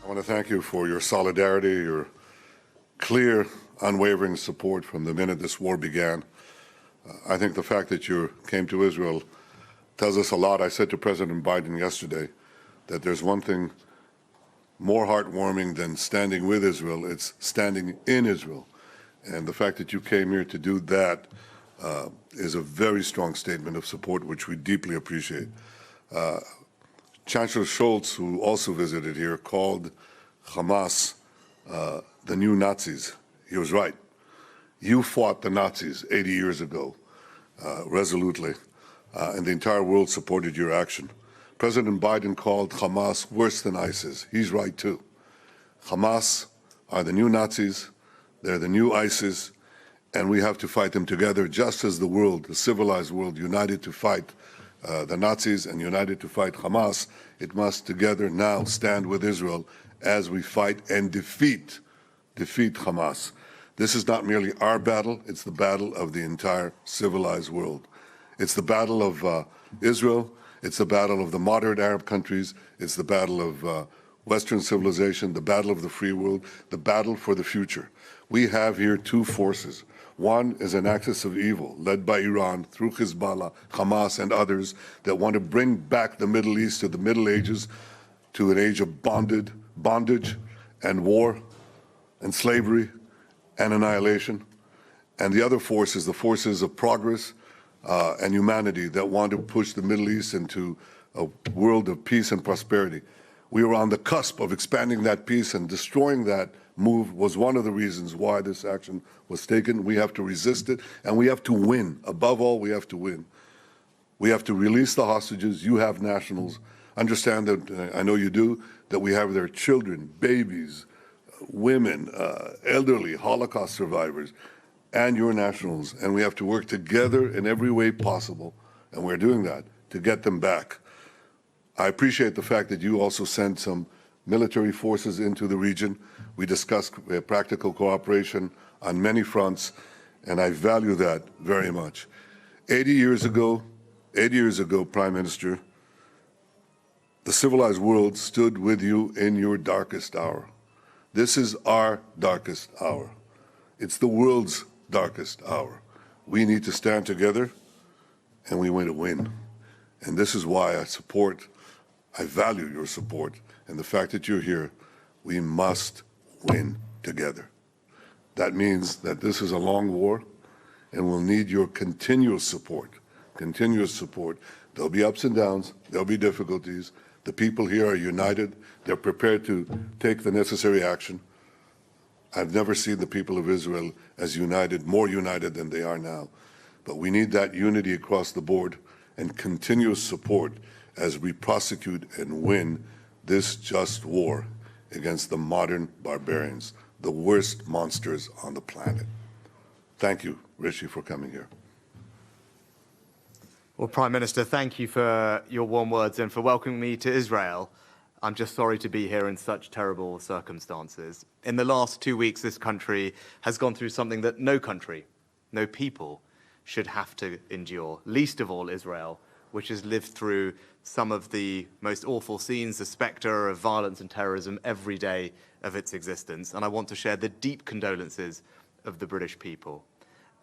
I want to thank you for your solidarity, your clear, unwavering support from the minute this war began. I think the fact that you came to Israel tells us a lot. I said to President Biden yesterday that there's one thing more heartwarming than standing with Israel, it's standing in Israel. And the fact that you came here to do that is a very strong statement of support, which we deeply appreciate. Chancellor Scholz, who also visited here, called Hamas the new Nazis. He was right. You fought the Nazis 80 years ago, resolutely, and the entire world supported your action. President Biden called Hamas worse than ISIS. He's right, too. Hamas are the new Nazis, they're the new ISIS, and we have to fight them together, just as the world, the civilized world, united to fight the Nazis and united to fight Hamas. It must together now stand with Israel as we fight and defeat Hamas. This is not merely our battle, it's the battle of the entire civilized world. It's the battle of Israel, it's the battle of the moderate Arab countries, it's the battle of Western civilization, the battle of the free world, the battle for the future. We have here two forces. One is an axis of evil led by Iran through Hezbollah, Hamas, and others that want to bring back the Middle East to the Middle Ages, to an age of bondage and war and slavery and annihilation. And the other force is the forces of progress and humanity that want to push the Middle East into a world of peace and prosperity. We are on the cusp of expanding that peace, and destroying that move was one of the reasons why this action was taken. We have to resist it, and we have to win. Above all, we have to win. We have to release the hostages. You have nationals. Understand that, I know you do, that we have their children, babies, women, elderly, Holocaust survivors, and your nationals. And we have to work together in every way possible, and we're doing that, to get them back. I appreciate the fact that you also sent some military forces into the region. We discussed practical cooperation on many fronts, and I value that very much. 80 years ago, Prime Minister, the civilized world stood with you in your darkest hour. This is our darkest hour. It's the world's darkest hour. We need to stand together, and we want to win. And this is why I value your support, and the fact that you're here. We must win together. That means that this is a long war, and we'll need your continuous support, There'll be ups and downs, there'll be difficulties. The people here are united. They're prepared to take the necessary action. I've never seen the people of Israel as united, more united than they are now. But we need that unity across the board and continuous support as we prosecute and win this just war against the modern barbarians, the worst monsters on the planet. Thank you, Rishi, for coming here. Well, Prime Minister, thank you for your warm words and for welcoming me to Israel. I'm just sorry to be here in such terrible circumstances. In the last 2 weeks, this country has gone through something that no country, no people should have to endure, least of all Israel, which has lived through some of the most awful scenes, the spectre of violence and terrorism every day of its existence. And I want to share the deep condolences of the British people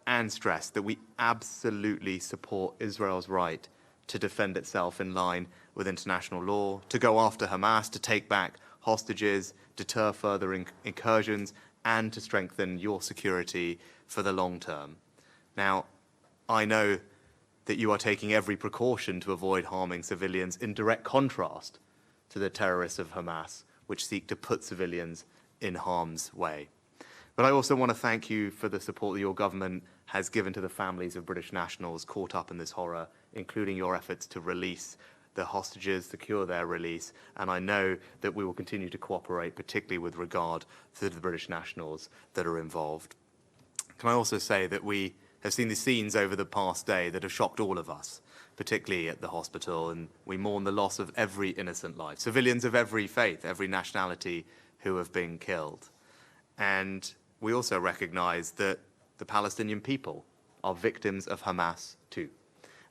and stress that we absolutely support Israel's right to defend itself in line with international law, to go after Hamas, to take back hostages, deter further incursions, and to strengthen your security for the long term. Now, I know that you are taking every precaution to avoid harming civilians, in direct contrast to the terrorists of Hamas, which seek to put civilians in harm's way. But I also want to thank you for the support that your government has given to the families of British nationals caught up in this horror, including your efforts to release the hostages, secure their release, and I know that we will continue to cooperate, particularly with regard to the British nationals that are involved. Can I also say that we have seen the scenes over the past day that have shocked all of us, particularly at the hospital, and we mourn the loss of every innocent life, civilians of every faith, every nationality who have been killed. And we also recognize that the Palestinian people are victims of Hamas too.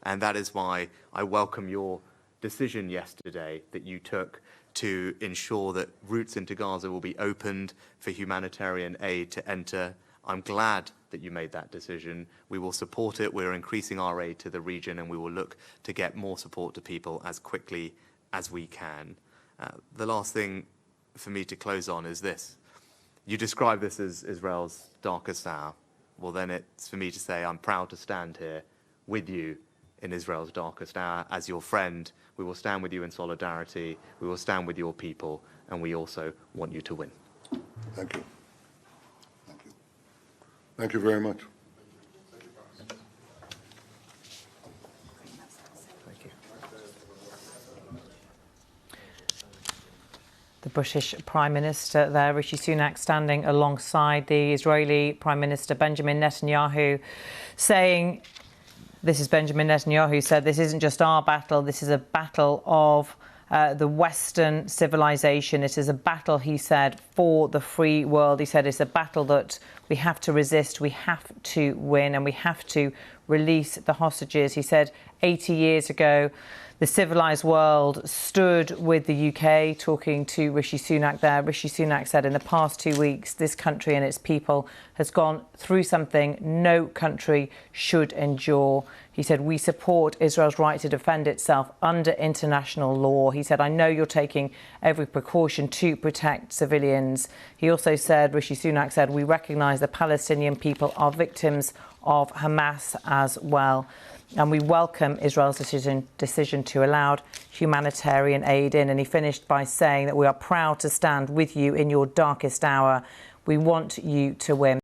And that is why I welcome your decision yesterday that you took to ensure that routes into Gaza will be opened for humanitarian aid to enter. I'm glad that you made that decision. We will support it. We're increasing our aid to the region, and we will look to get more support to people as quickly as we can. The last thing for me to close on is this. You describe this as Israel's darkest hour. Well, then it's for me to say I'm proud to stand here with you in Israel's darkest hour. As your friend, we will stand with you in solidarity. We will stand with your people, and we also want you to win. Thank you. Thank you. Thank you very much. Thank you. The British Prime Minister there, Rishi Sunak, standing alongside the Israeli Prime Minister Benjamin Netanyahu, saying, this is Benjamin Netanyahu, said, this isn't just our battle, this is a battle of the Western civilization. It is a battle, he said, for the free world. He said it's a battle that we have to resist, we have to win, and we have to release the hostages. He said 80 years ago, the civilized world stood with the UK, talking to Rishi Sunak there. Rishi Sunak said in the past 2 weeks, this country and its people has gone through something no country should endure. He said, we support Israel's right to defend itself under international law. He said, I know you're taking every precaution to protect civilians. He also said, Rishi Sunak said, we recognise the Palestinian people are victims of Hamas as well. And we welcome Israel's decision to allow humanitarian aid in. And he finished by saying that we are proud to stand with you in your darkest hour. We want you to win.